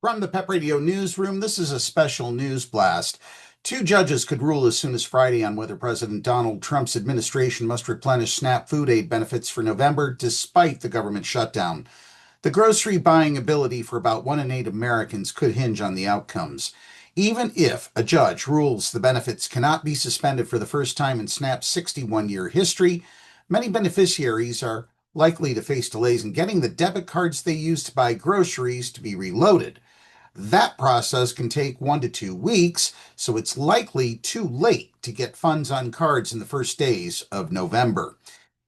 From the PEP Radio Newsroom, this is a special news blast. Two judges could rule as soon as Friday on whether President Donald Trump's administration must replenish SNAP food aid benefits for November despite the government shutdown. The grocery buying ability for about 1 in 8 Americans could hinge on the outcomes. Even if a judge rules the benefits cannot be suspended for the first time in SNAP's 61-year history, many beneficiaries are likely to face delays in getting the debit cards they use to buy groceries to be reloaded. That process can take 1 to 2 weeks, so it's likely too late to get funds on cards in the first days of November.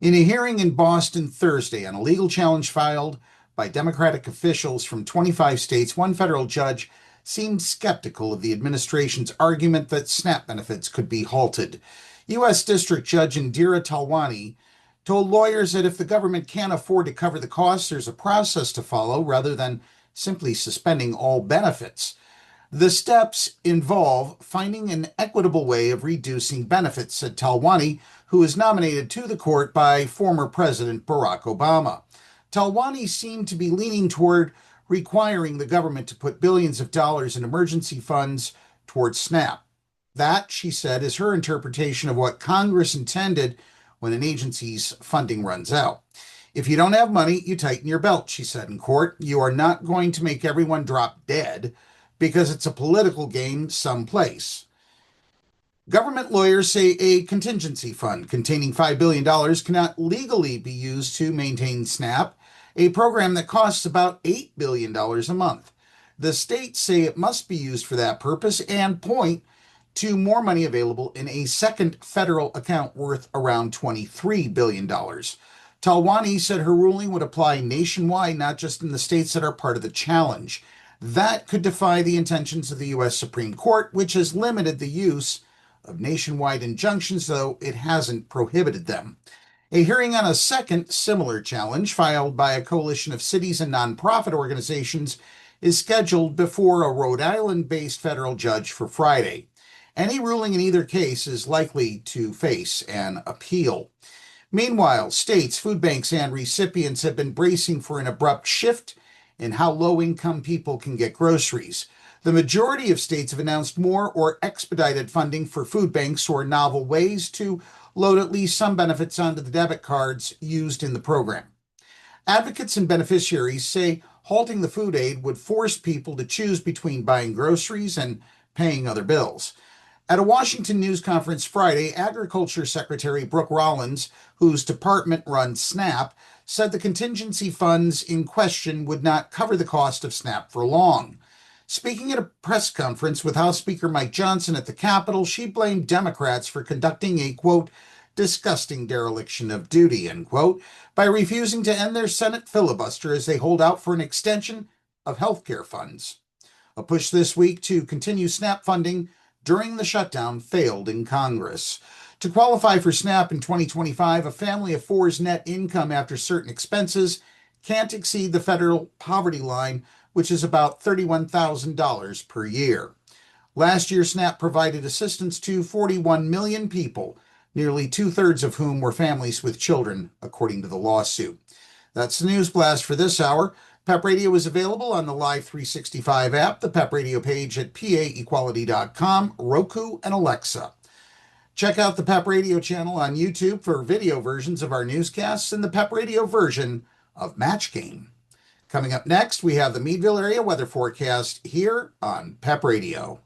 In a hearing in Boston Thursday on a legal challenge filed by Democratic officials from 25 states, one federal judge seemed skeptical of the administration's argument that SNAP benefits could be halted. U.S. District Judge Indira Talwani told lawyers that if the government can't afford to cover the costs, there's a process to follow rather than simply suspending all benefits. The steps involve finding an equitable way of reducing benefits, said Talwani, who was nominated to the court by former President Barack Obama. Talwani seemed to be leaning toward requiring the government to put billions of dollars in emergency funds towards SNAP. That, she said, is her interpretation of what Congress intended when an agency's funding runs out. If you don't have money, you tighten your belt, she said in court. You are not going to make everyone drop dead because it's a political game someplace. Government lawyers say a contingency fund containing $5 billion cannot legally be used to maintain SNAP, a program that costs about $8 billion a month. The states say it must be used for that purpose and point to more money available in a second federal account worth around $23 billion. Talwani said her ruling would apply nationwide, not just in the states that are part of the challenge. That could defy the intentions of the U.S. Supreme Court, which has limited the use of nationwide injunctions, though it hasn't prohibited them. A hearing on a second similar challenge, filed by a coalition of cities and nonprofit organizations, is scheduled before a Rhode Island-based federal judge for Friday. Any ruling in either case is likely to face an appeal. Meanwhile, states, food banks, and recipients have been bracing for an abrupt shift in how low-income people can get groceries. The majority of states have announced more or expedited funding for food banks or novel ways to load at least some benefits onto the debit cards used in the program. Advocates and beneficiaries say halting the food aid would force people to choose between buying groceries and paying other bills. At a Washington news conference Friday, Agriculture Secretary Brooke Rollins, whose department runs SNAP, said the contingency funds in question would not cover the cost of SNAP for long. Speaking at a press conference with House Speaker Mike Johnson at the Capitol, she blamed Democrats for conducting a, quote, disgusting dereliction of duty, end quote, by refusing to end their Senate filibuster as they hold out for an extension of health care funds. A push this week to continue SNAP funding during the shutdown failed in Congress. To qualify for SNAP in 2025, a family of four's net income after certain expenses can't exceed the federal poverty line, which is about $31,000 per year. Last year, SNAP provided assistance to 41 million people, nearly two-thirds of whom were families with children, according to the lawsuit. That's the News Blast for this hour. PEP Radio is available on the Live 365 app, the PEP Radio page at paequality.com, Roku, and Alexa. Check out the PEP Radio channel on YouTube for video versions of our newscasts and the PEP Radio version of Match Game. Coming up next, we have the Meadville area weather forecast here on PEP Radio.